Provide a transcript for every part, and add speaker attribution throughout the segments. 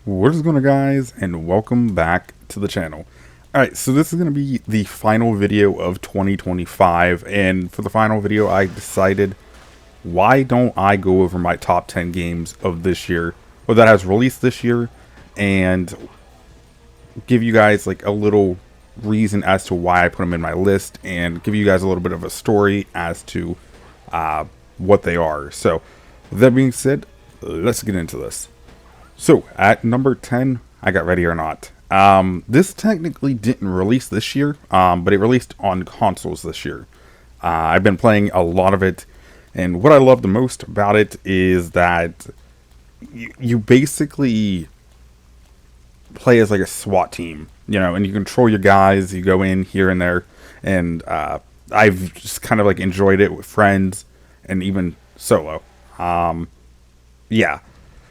Speaker 1: What is going on, guys, and welcome back to the channel. Alright, so this is going to be the final video of 2025, and for the final video I decided, why don't I go over my top 10 games of this year, or that has released this year, and give you guys like a little reason as to why I put them in my list, and give you guys a little bit of a story as to what they are. So, with that being said, let's get into this. So, at number 10, I got Ready or Not. This technically didn't release this year, but it released on consoles this year. I've been playing a lot of it, and what I love the most about it is that you basically play as like a SWAT team, and you control your guys, you go in here and there, and I've just kind of like enjoyed it with friends and even solo. Yeah.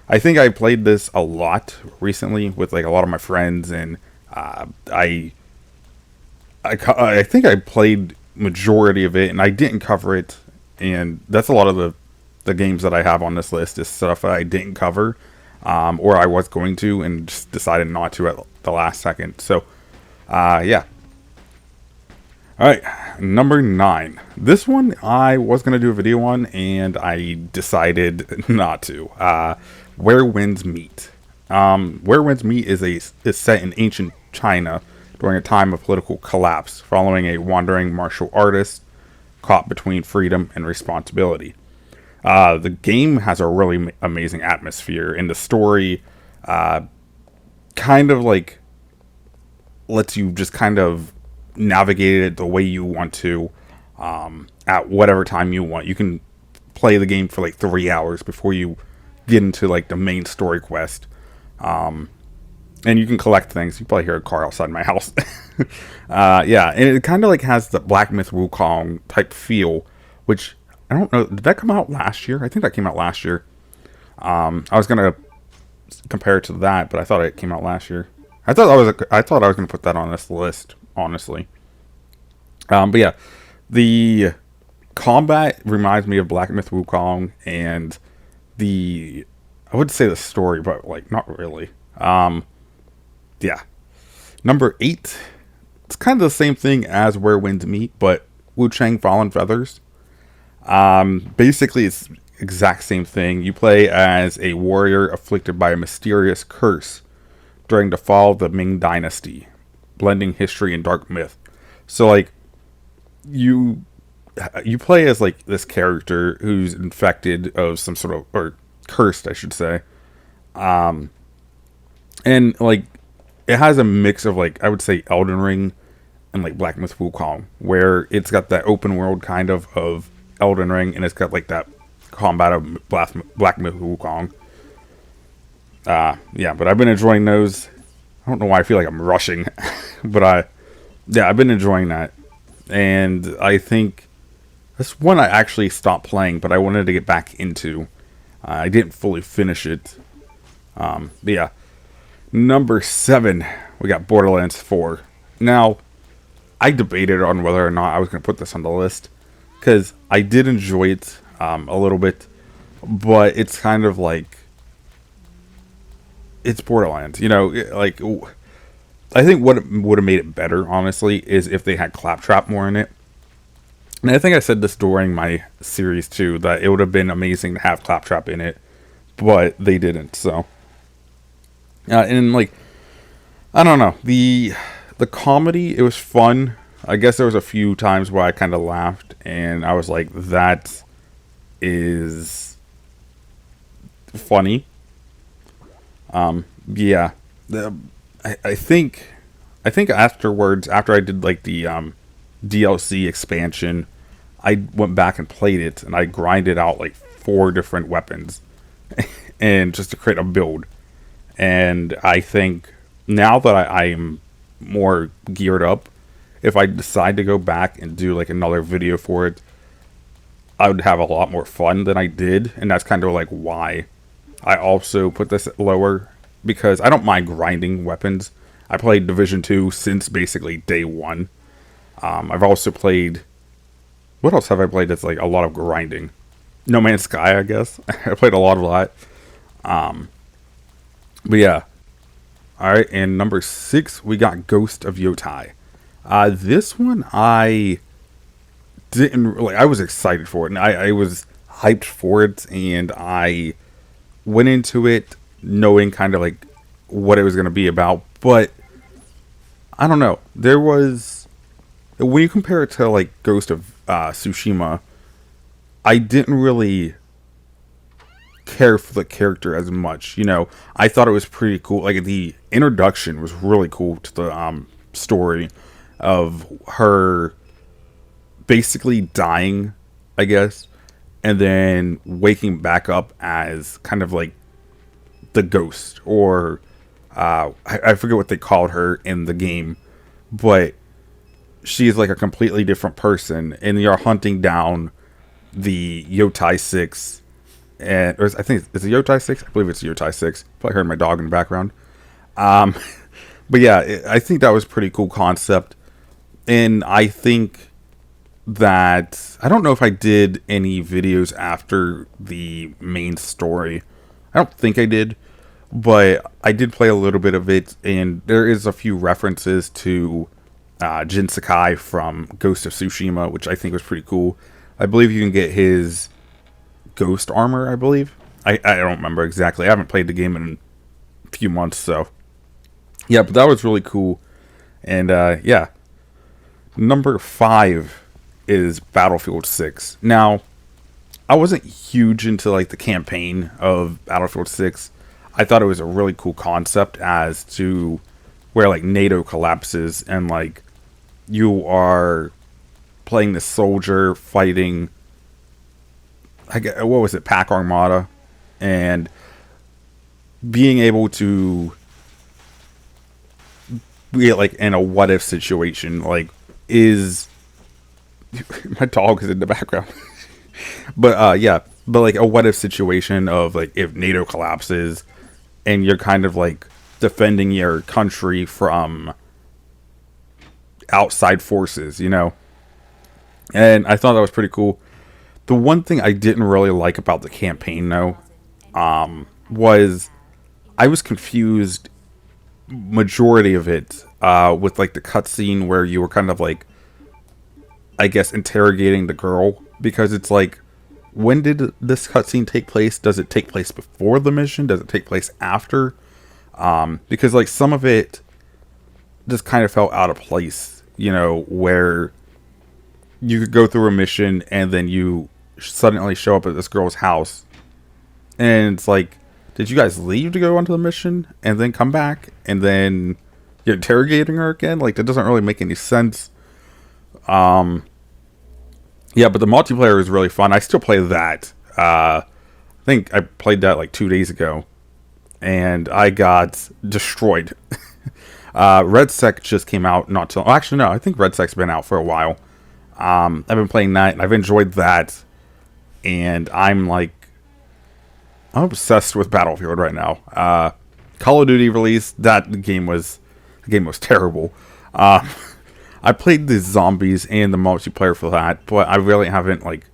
Speaker 1: I think I played this a lot recently with like a lot of my friends, and I think I played majority of it, and I didn't cover it, and that's a lot of the games that I have on this list is stuff that I didn't cover, or I was going to and just decided not to at the last second. So, yeah. All right, number 9. This one I was gonna do a video on, and I decided not to. Where Winds Meet. Where Winds Meet is set in ancient China during a time of political collapse, following a wandering martial artist caught between freedom and responsibility. The game has a really amazing atmosphere, and the story kind of like lets you just kind of navigate it the way you want to, at whatever time you want. You can play the game for like 3 hours before you get into like the main story quest, and you can collect things. You probably hear a car outside my house. Yeah, and it kind of like has the Black Myth Wukong type feel, which I don't know, did that come out last year? I think that came out last year. I was gonna compare it to that, but I thought it came out last year. I thought I was gonna put that on this list, honestly. But yeah, the combat reminds me of Black Myth Wukong, and I would say the story, but like not really. Yeah. Number 8, it's kind of the same thing as Where Winds Meet, but Wu Chang Fallen Feathers. Basically it's exact same thing. You play as a warrior afflicted by a mysterious curse during the fall of the Ming Dynasty, blending history and dark myth. So like you play as like this character who's infected of some sort of, or cursed I should say, and like it has a mix of like, I would say, Elden Ring and like Black Myth Wukong, where it's got that open world kind of Elden Ring, and it's got like that combat of Black Myth Wukong. Yeah, but I've been enjoying those. I don't know why I feel like I'm rushing, but I've been enjoying that, and I think that's one I actually stopped playing, but I wanted to get back into. I didn't fully finish it. But yeah. Number 7, we got Borderlands 4. Now, I debated on whether or not I was going to put this on the list, because I did enjoy it a little bit, but it's kind of like, it's Borderlands, like, I think what would have made it better, honestly, is if they had Claptrap more in it. And I think I said this during my series too, that it would have been amazing to have Claptrap in it, but they didn't. So, and like, I don't know, the comedy, it was fun. I guess there was a few times where I kind of laughed, and I was like, that is funny. Yeah, I think afterwards, after I did like the DLC expansion, I went back and played it, and I grinded out like 4 different weapons and just to create a build. And I think now that I am more geared up, if I decide to go back and do like another video for it, I would have a lot more fun than I did. And that's kind of like why I also put this lower, because I don't mind grinding weapons. I played Division 2 since basically day 1. I've also played, what else have I played that's like a lot of grinding? No Man's Sky, I guess. I played a lot of that. But yeah, All right, and number 6, we got Ghost of Yotai. This one I didn't really. I was excited for it, and I was hyped for it, and I went into it knowing kind of like what it was going to be about. But I don't know. There was, when you compare it to like Ghost of Tsushima, I didn't really care for the character as much. You know, I thought it was pretty cool. Like the introduction was really cool to the story of her basically dying, I guess, and then waking back up as kind of like the ghost, or I forget what they called her in the game, but she's like a completely different person, and you're hunting down the Yotai 6, and or I think it's a Yotai 6. I believe it's a Yotai 6. Probably heard my dog in the background. But yeah, I think that was pretty cool concept, and I think that I don't know if I did any videos after the main story. I don't think I did, but I did play a little bit of it, and there is a few references to Jin Sakai from Ghost of Tsushima, which I think was pretty cool. I believe you can get his ghost armor, I believe. I don't remember exactly. I haven't played the game in a few months, so. Yeah, but that was really cool. And yeah. Number 5 is Battlefield 6. Now, I wasn't huge into like the campaign of Battlefield 6. I thought it was a really cool concept as to where like NATO collapses and like you are playing the soldier fighting, what was it, Pac Armada, and being able to be like in a what if situation, like is my dog is in the background. But yeah, but like a what if situation of like if NATO collapses and you're kind of like defending your country from outside forces, you know. And I thought that was pretty cool. The one thing I didn't really like about the campaign though was I was confused majority of it with like the cutscene where you were kind of like, I guess, interrogating the girl, because it's like, when did this cutscene take place? Does it take place before the mission? Does it take place after? Because like some of it just kind of felt out of place, you know, where you could go through a mission and then you suddenly show up at this girl's house, and it's like, did you guys leave to go onto the mission and then come back and then you're interrogating her again? Like, that doesn't really make any sense. Yeah, but the multiplayer is really fun. I still play that. I think I played that like 2 days ago, and I got destroyed. RedSec just came out not too long. Actually, no, I think RedSec's been out for a while. I've been playing that, and I've enjoyed that. And I'm obsessed with Battlefield right now. Call of Duty released, that game was terrible. I played the zombies and the multiplayer for that, but I really haven't like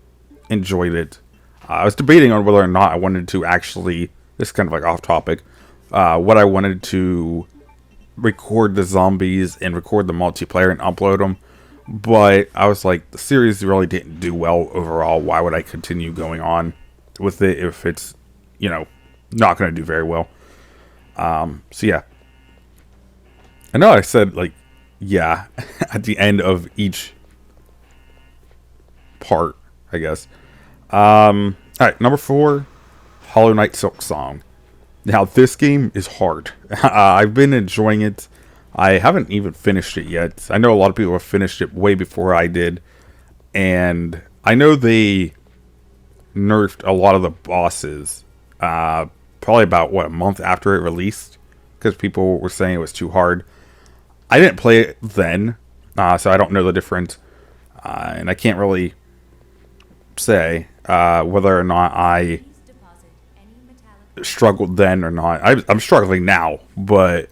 Speaker 1: enjoyed it. I was debating on whether or not I wanted to actually, this is kind of like off topic, what I wanted to record the zombies and record the multiplayer and upload them. But I was like, the series really didn't do well overall. Why would I continue going on with it if it's, you know, not going to do very well? So yeah. I know I said like, yeah, at the end of each part, I guess. Alright, number 4, Hollow Knight Silksong. Now, this game is hard. I've been enjoying it. I haven't even finished it yet. I know a lot of people have finished it way before I did. And I know they nerfed a lot of the bosses. Probably about, a month after it released. Because people were saying it was too hard. I didn't play it then, so I don't know the difference, and I can't really say whether or not I struggled then or not. I'm struggling now, but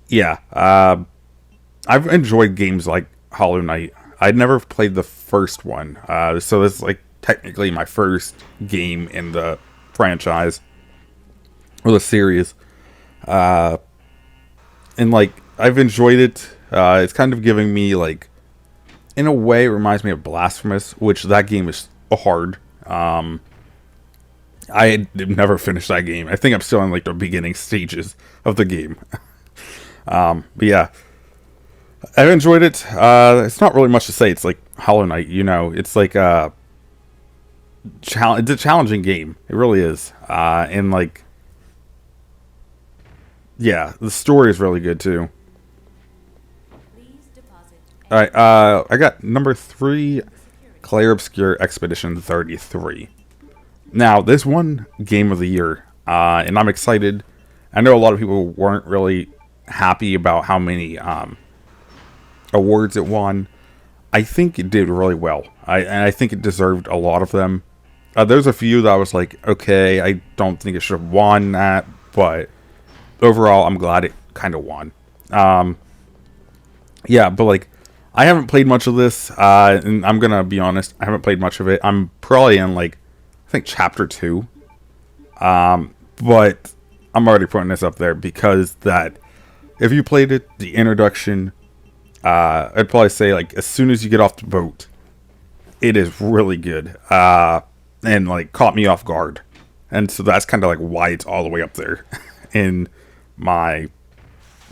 Speaker 1: yeah, I've enjoyed games like Hollow Knight. I'd never played the first one, so this is like technically my first game in the franchise or the series. and like I've enjoyed it. It's kind of giving me like, in a way, it reminds me of Blasphemous, which that game is hard. I had never finished that game. I think I'm still in like the beginning stages of the game. But yeah, I've enjoyed it. It's not really much to say. It's like Hollow Knight, you know. It's like it's a challenging game. It really is. And like, yeah, the story is really good too. All right, I got number 3, Clair Obscur Expedition 33. Now, this won Game of the Year, and I'm excited. I know a lot of people weren't really happy about how many awards it won. I think it did really well. And I think it deserved a lot of them. There's a few that I was like, okay, I don't think it should have won that, but overall, I'm glad it kind of won. Yeah, but like, I haven't played much of this, and I'm gonna be honest, I haven't played much of it. I'm probably in like, I think chapter 2, but I'm already putting this up there because that, if you played it, the introduction, I'd probably say like as soon as you get off the boat, it is really good, and like caught me off guard, and so that's kind of like why it's all the way up there in my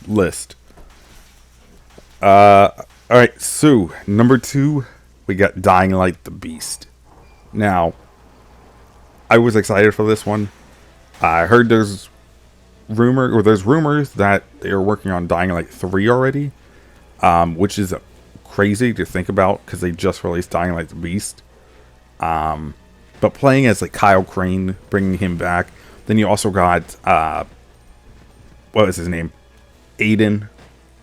Speaker 1: list. Alright, so number 2, we got Dying Light the Beast. Now, I was excited for this one. I heard there's rumors that they're working on Dying Light 3 already, which is crazy to think about because they just released Dying Light the Beast. But playing as like Kyle Crane, bringing him back, then you also got what was his name, Aiden,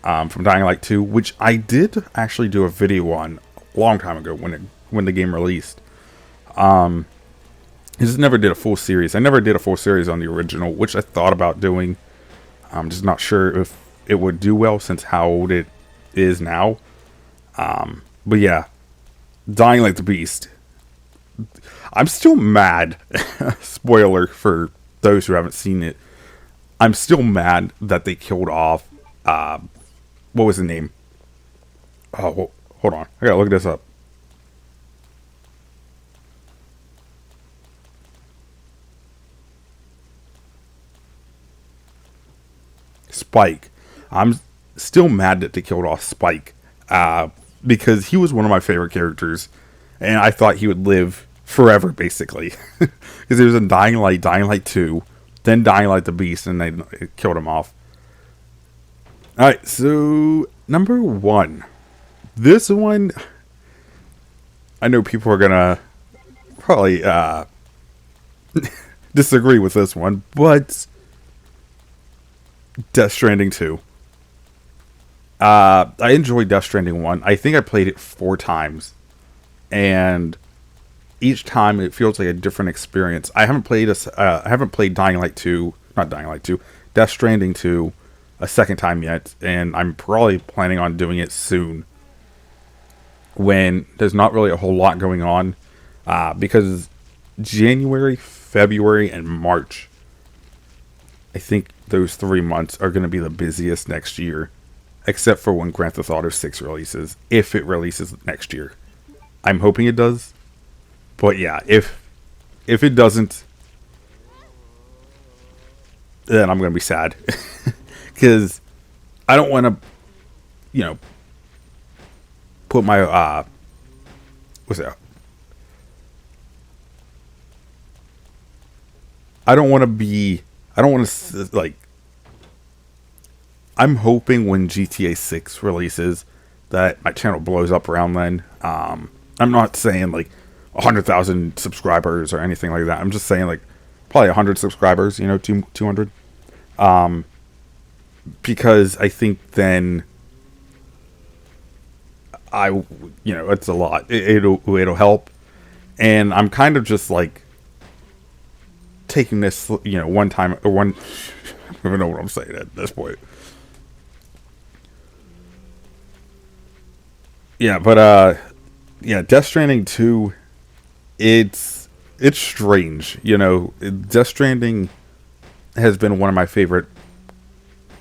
Speaker 1: from Dying Light 2, which I did actually do a video on a long time ago when the game released. I just never did a full series. I never did a full series on the original, which I thought about doing. I'm just not sure if it would do well since how old it is now. But yeah, Dying Light the Beast. I'm still mad. Spoiler for those who haven't seen it. I'm still mad that they killed off. What was the name? Oh, hold on. I gotta look this up. Spike. I'm still mad that they killed off Spike. Because he was one of my favorite characters. And I thought he would live forever, basically. Because he was in Dying Light 2, then Dying Light the Beast, and they killed him off. Alright, so number 1. This one, I know people are gonna probably disagree with this one, but Death Stranding 2. I enjoyed Death Stranding 1. I think I played it 4 times, and each time it feels like a different experience. I haven't played Dying Light 2, not Dying Light 2, Death Stranding 2 a second time yet, and I'm probably planning on doing it soon when there's not really a whole lot going on, because January, February, and March, I think those 3 months are going to be the busiest next year, except for when Grand Theft Auto 6 releases, if it releases next year. I'm hoping it does, but yeah, if it doesn't, then I'm going to be sad. Because I don't want to, put my, what's that? I don't want to, like, I'm hoping when GTA 6 releases that my channel blows up around then. I'm not saying, like, 100,000 subscribers or anything like that. I'm just saying, like, probably 100 subscribers, 200. Because I think then it's a lot. It'll help, and I'm kind of just like taking this, one time or one. I don't even know what I'm saying at this point. Yeah, but Death Stranding 2. It's strange, Death Stranding has been one of my favorite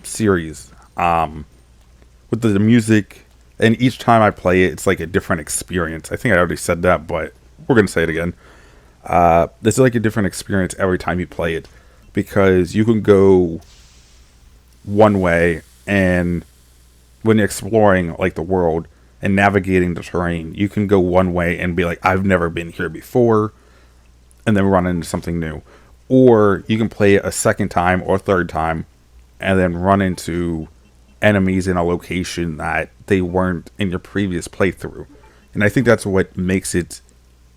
Speaker 1: series. with the music, and each time I play it, it's like a different experience. I think I already said that, but we're gonna say it again. This is like a different experience every time you play it, because you can go one way, and when you're exploring like the world and navigating the terrain, you can go one way and be like, I've never been here before, and then run into something new. Or you can play it a second time or third time and then run into enemies in a location that they weren't in your previous playthrough. And I think that's what makes it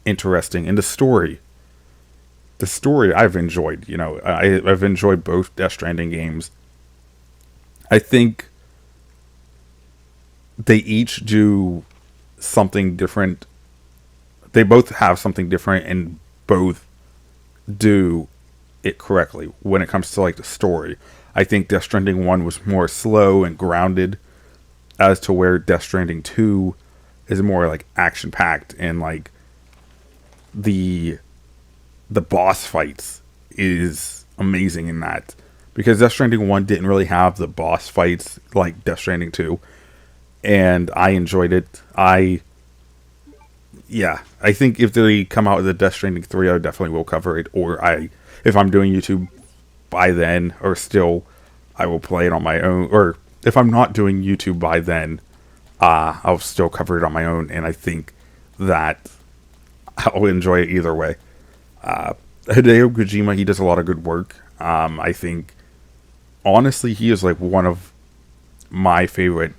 Speaker 1: interesting. And the story I've enjoyed. You know, I've enjoyed both Death Stranding games. I think they each do something different. They both have something different, and both do it correctly when it comes to like the story. I think Death Stranding 1 was more slow and grounded, as to where Death Stranding 2 is more like action packed, and like the boss fights is amazing in that, because Death Stranding 1 didn't really have the boss fights like Death Stranding 2, and I enjoyed it. I think if they come out with a Death Stranding 3, I definitely will cover it, or if I'm doing YouTube by then, or still, I will play it on my own, or if I'm not doing YouTube by then, I'll still cover it on my own, and I think that I'll enjoy it either way. Hideo Kojima, he does a lot of good work. I think, honestly, he is like one of my favorite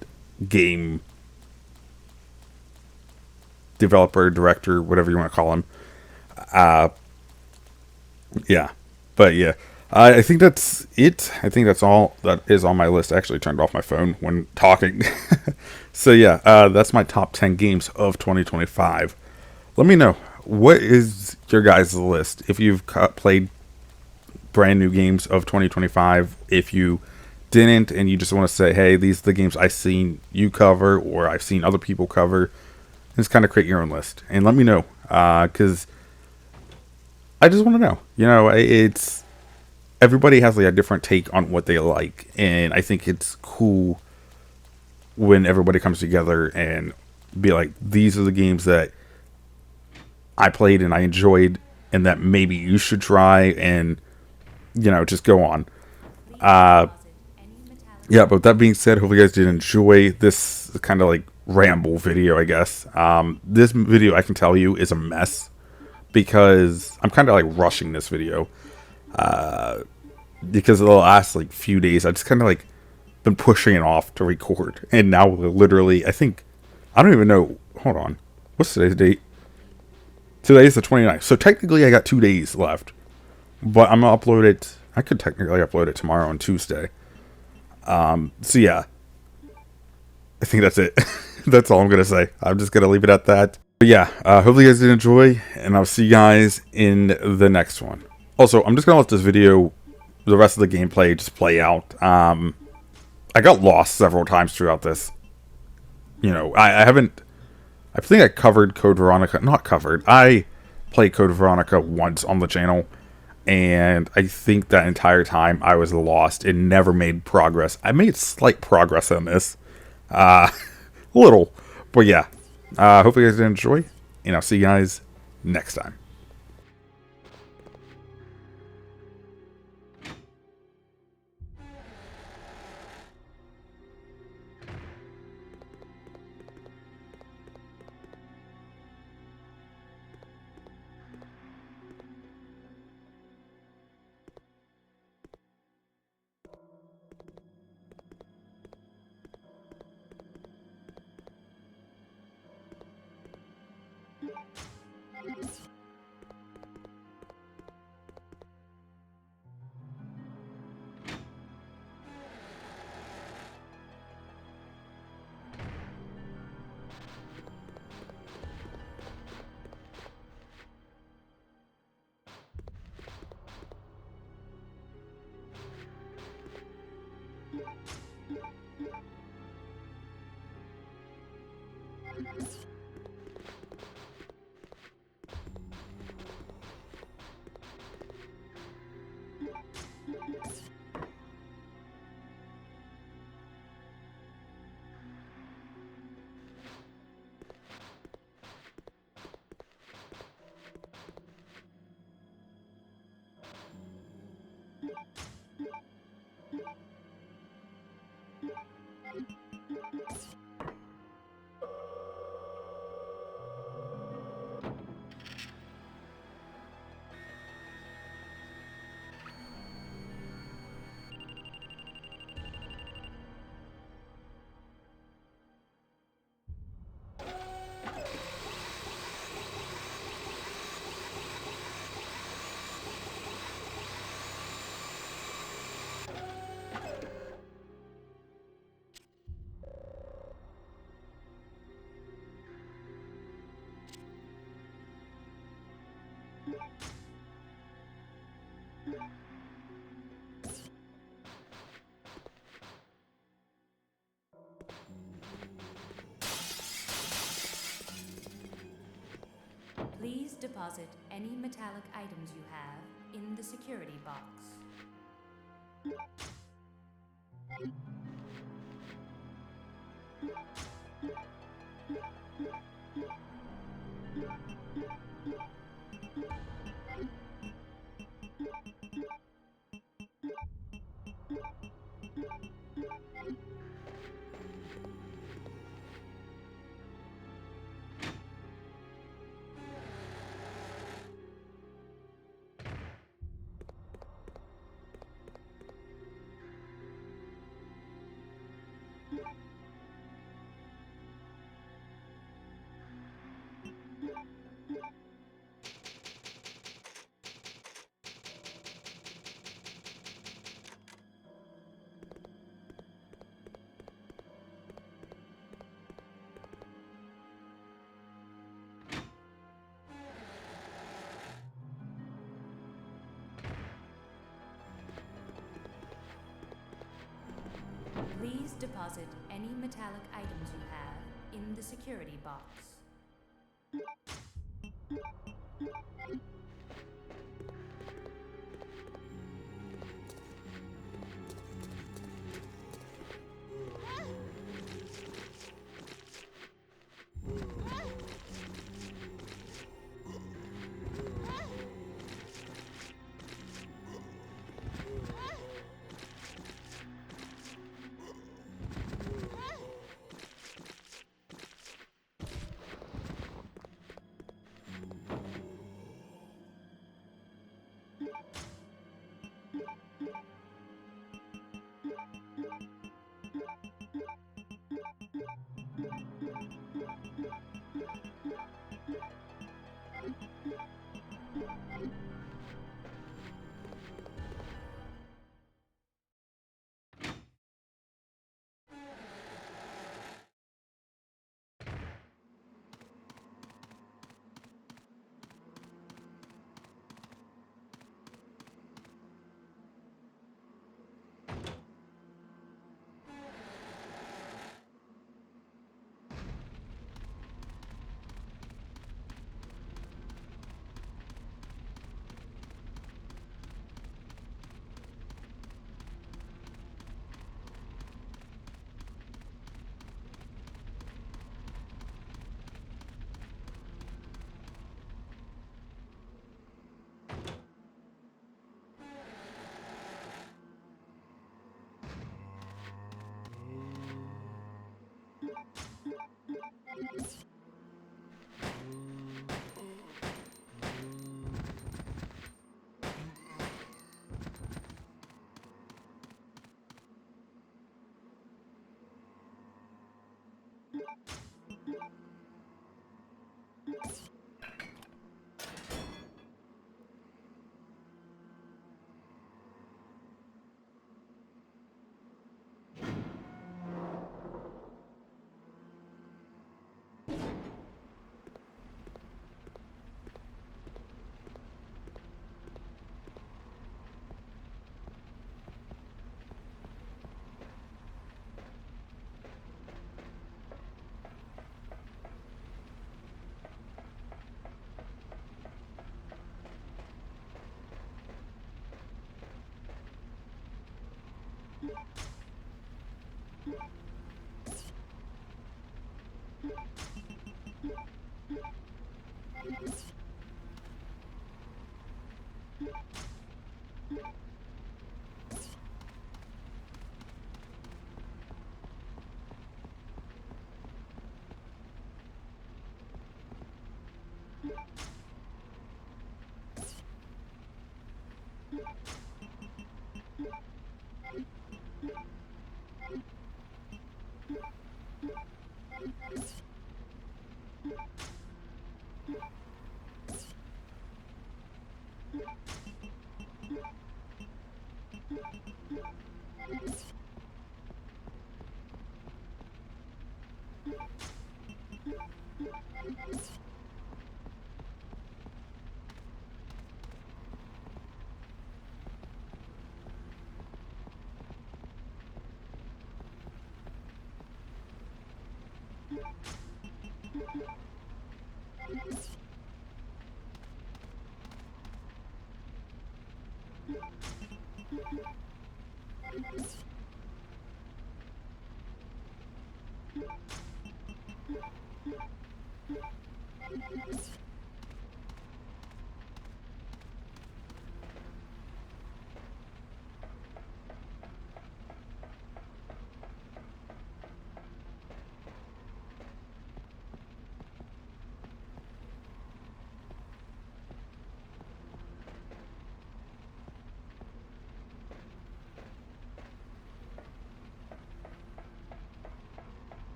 Speaker 1: game developer, director, whatever you want to call him. Uh, yeah, but yeah, I think that's it. I think that's all that is on my list. I actually turned off my phone when talking. So yeah, that's my top 10 games of 2025. Let me know, what is your guys' list? If you've played brand new games of 2025, if you didn't and you just want to say, hey, these are the games I've seen you cover, or I've seen other people cover, just kind of create your own list and let me know, because I just want to know. You know, it's everybody has like a different take on what they like, and I think it's cool when everybody comes together and be like, these are the games that I played and I enjoyed, and that maybe you should try, and you know, just go on. Yeah, but with that being said, hopefully you guys did enjoy this kind of like ramble video, I guess. This video, I can tell you, is a mess, because I'm kind of like rushing this video, because of the last like few days I just kind of like been pushing it off to record, and now literally, I don't even know, hold on, what's today's date? Today's the 29th, so technically I got 2 days left, but I'm gonna upload it. I could technically upload it tomorrow on Tuesday. So yeah, I think that's it. That's all I'm gonna say. I'm just gonna leave it at that. But yeah, hopefully you guys did enjoy, and I'll see you guys in the next one. Also, I'm just gonna let this video, the rest of the gameplay, just play out. I got lost several times throughout this. You know, I haven't. I think I covered Code Veronica. Not covered. I played Code Veronica once on the channel, and I think that entire time I was lost and never made progress. I made slight progress on this. Little. But yeah. Hopefully you guys did enjoy, and I'll see you guys next time.
Speaker 2: deposit any metallic items you have in the security box. Please deposit any metallic items you have in the security box.